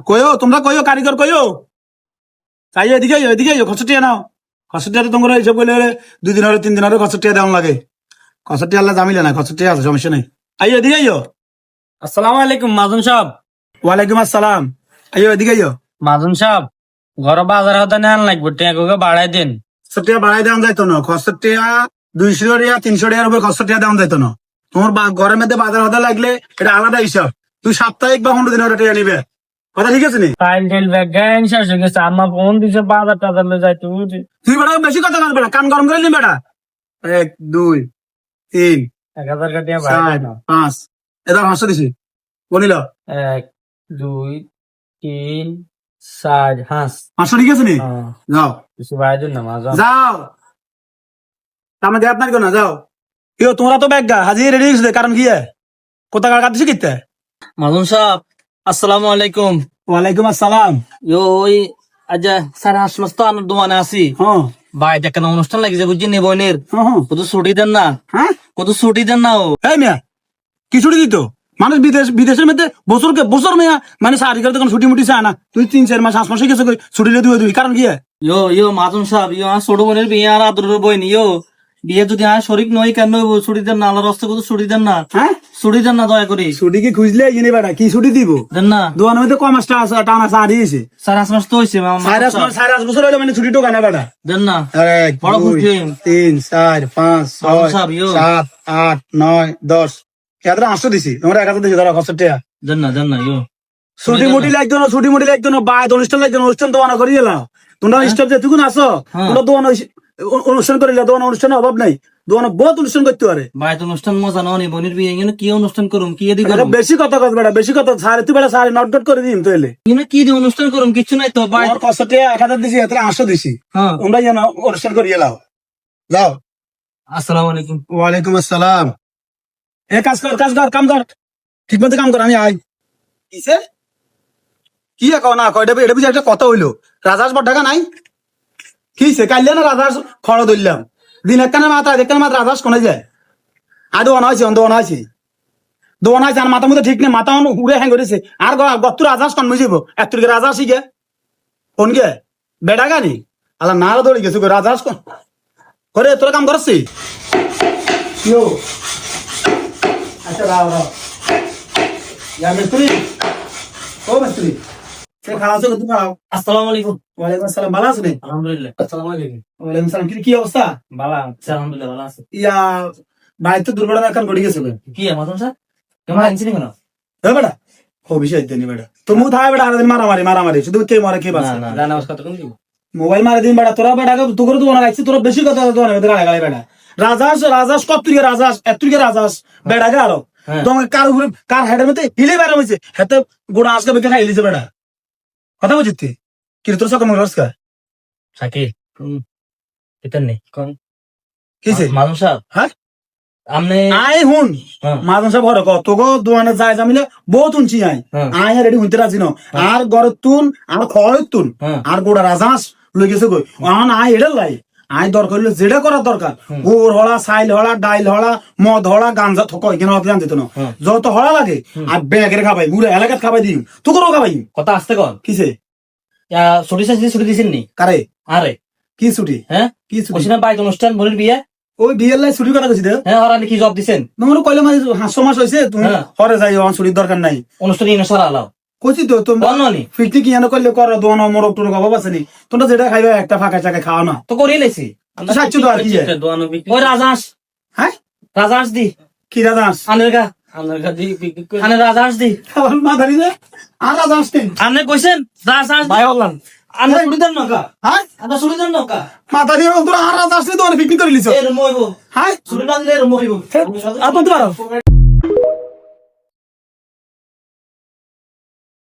কইও তোমরা কইও কারিগর কইও তাই এদিকে খসটিয়া নাও খসটিয়া তো তোমরা এইসব বলে 2 দিন হলে 3 দিন হলে খসটিয়া দেওয়া লাগে খসটিয়া আল্লাহ জামিলে না খসটিয়া আছে সমস্যা নেই এদিকে আসসালামু আলাইকুম মাদুন সাহেব। ওয়ালাইকুম আসসালাম এদিকে মাদুন সাহেব ঘর বাজার হতে নেন লাগবে টেকে বাড়াই দিন। খসটিয়া বাড়াই দেওয়া যাইতো না খসটিয়া 200 টাকা 300 টাকার উপরে খসটিয়া দেওয়া যাইতো না তোমার ঘরের মধ্যে বাজার হতে লাগলে এটা আলাদা হিসাব তুই সাপ্তাহিক বা 15 দিন হলে টাকা নিবে কথা ঠিক আছে নি ফাইল টেল ব্যাগ গাইন শেষ হয়ে গেছে আমার ফোন দিছে বাজার টাজার লয়ে যাইতে বুঝি তুই বেটা বেশি কথা বল বেটা কান গরম করে নি বেটা 1 2 3 1000 কাটিয়া 4 5 এটা হাসতে দিছি বলিল 1 2 3 4 হাস হাসতে ঠিক আছে নি যাও কিছু বাইরে না মাজা যাও তামে দেখ আপনার কোন যাও তোমরা তো ব্যাগ গা হাজির রেডি হইছে কারণ কি কোথা কাট দিছি কিতে মাদুন সাহেব আসসালামু আলাইকুম। ওয়ালাইকুম আসসালাম ওই আজ সারা সমস্ত আনন্দ দোকানে আছি হ্যাঁ ভাই দেখেন অনুষ্ঠান লাগিছে বুঝছি নি বোনের হ্যাঁ কত ছুটি দেন না হ্যাঁ কত ছুটি দেন না ও এই মিয়া কি ছুটি দিত মানুষ বিদেশের মধ্যে বছর মেয়া মানে সারিকার তখন ছুটি মুটি চায় না তুই 3-4 মাস 5 মাসে গেছে ছুটি লিয়ে তুই কারণ কি মাদুন সাহেব ছোট বোনের বিয়ে আর আদরের বই নি বিয়ে যদি শরিক নই কেন ছুটি দেন না আল্লাহ রাস্তা কত ছুটি দেন না হ্যাঁ ছুটি দেন না দয়া করে ছুটি কি খুঁজলে জিনি বেটা কি ছুটি দিব দেন না দোকানের মধ্যে কম মাসটা আছে টানা চা দিয়েছে 4 মাস তো হয়েছে 4 বছর হইলে মানে ছুটি টোকা না বেটা দেন না 1 বড় 2 খুশি 3 4 5 মাদুন 6 সাহেব 7 8 9 10 এত 800 দিছি তোমরা 1000 দিছি ধরো খরচ টাকা দেন না ছুটি মুটি লাগতো না বাইরে অনুষ্ঠান লাগতো না অনুষ্ঠান দোকান করি এলাম তোমরা স্টাফ যে তুই আসো তোমরা দোকান অনুষ্ঠান করিলা দোকান অনুষ্ঠানের অভাব নাই দোকান বহুত অনুষ্ঠান করতে পারে ভাই তো অনুষ্ঠান মজা না বোনের বিয়ে এখানে কি অনুষ্ঠান করুম কি এদি করুম বেশি কথা কস বেটা বেশি কথা সাড়ে তুই বেটা সাড়ে নট করে দিন তো এলে এখানে কি দিয়ে অনুষ্ঠান করুম কিছু নাই তো ভাই আমার কষ্ট 1000 দিছি এত 800 দিছি হ্যাঁ তোমরা যেন অনুষ্ঠান করি এলাও যাও আসসালামু আলাইকুম। ওয়ালাইকুম আসসালাম কাজ কর কাম কর ঠিক মতো কাম কর আমি আই কিসে কি কও না কয়টা এটা বুঝি একটা কথা হইলো রাজাস বড় নাই কিসে কাইলে না রাজাস খড় ধরলাম দিন একখানে মাথা রাজাস কোনে যায় আর দোয়ান আছে আর মাথা মধ্যে ঠিক নেই মাথা উড়ে হ্যাং করেছে আর গত্তু রাজাস কন বুঝিব এত রাজা আসি গে কোন গে বেড়া গানি আল্লাহ নাড়া দৌড়ে গেছে রাজাস কোন করে তোর কাম করছি আচ্ছা রাও মিস্ত্রি ও মিস্ত্রি খাওয়া তুমি খাও আসসালামু আলাইকুম। ওয়ালাইকুম আসসালাম ভালো আছেন আলহামদুলিল্লাহ। আসসালামু আলাইকুম। ওয়ালাইকুম সালাম কি অবস্থা ভালো আছি আলহামদুলিল্লাহ ভালো আছে। ইয়া ভাই তো দুর্ঘটনা এখন ঘটে গেছে কি মাদুন সাহেব কেমন আনছিস কেন হ্যাঁ বেটা ও বিষয় দেনি বেটা তো মু থাই বেটা আরেকদিন মারামারি শুধু কে মারে কে বাঁচে না জানা কথা কোন দিব মোবাইল মারে দিন বেটা তোরা বেটা তো করে দোনা রাখছিস তোরা বেশি কথা দোনা গালে বেটা রাজাস কত তুই রাজাস এত তুই রাজাস বেটা গেল তোমার কার উপরে কার হেডের মধ্যে হিলে বেড়া হয়েছে হেতে গোড়া আজকে বেকে খাই লিছে বেটা কথা বুঝিতে কি তোর সকম রসকা সাকি এটা নেই কোন কিছে মাদুন সাহেব হ্যাঁ আমনে আই হুন মাদন সাহেব ঘরে কত গো দোয়ানে যায় জামিলে বহুত উঞ্চি আই রেডি হইতে রাজি ন আর গড় তুন আর খড় তুন আর গোড়া রাজাস লই গেছে কই অন আই এডা লাই আই দরকার হইলে যেটা করার দরকার গোর হলা সাইল হলা ডাইল হলা মদ হলা গাঞ্জা থক এখানে অত জানতে না যত হলা লাগে আর ব্যাগের খাবাই পুরো এলাকাত খাবাই দিম তোকেও খাবাই কথা আসতে কর কিসে ছুটি চাইছি ছুটি দিছেন নি কারে আরে কি ছুটি হ্যাঁ কি ছুটি বসিনা বাইক অনুষ্ঠান বোনের বিয়ে ওই বিয়ের লাই ছুটি কথা কইছি দে হ্যাঁ হরানি কি জব দিছেন তোমার কইলে মানে 500 মাস হইছে তুমি হরে যাই অন ছুটির দরকার নাই অনুষ্ঠান ইনা সারা আলাও কইছি তো তুমি বলনি ফিরতি কি এনে করলে করো দোনো মোরক টোরক অভাব আছে নি তোমরা যেটা খাইবে একটা ফাঁকা চাকা খাও না তো করি লাইছি তো সাচ্চু তো আর কি ওই রাজাস হ্যাঁ রাজাস দি কি রাজাস আনেরগা দি আনে রাজাস দি খাবার মা ধরি দে আর রাজাস তিন আপনি কইছেন রাজাস ভাই বললাম আনে ছুটি দেন নকা হ্যাঁ আনে ছুটি দেন নকা মা ধরি তোরা আর রাজাস নি তো পিকনিক করে লিছো এর মইবো হ্যাঁ ছুটি না দিলে এর মইবো আপন তো পারো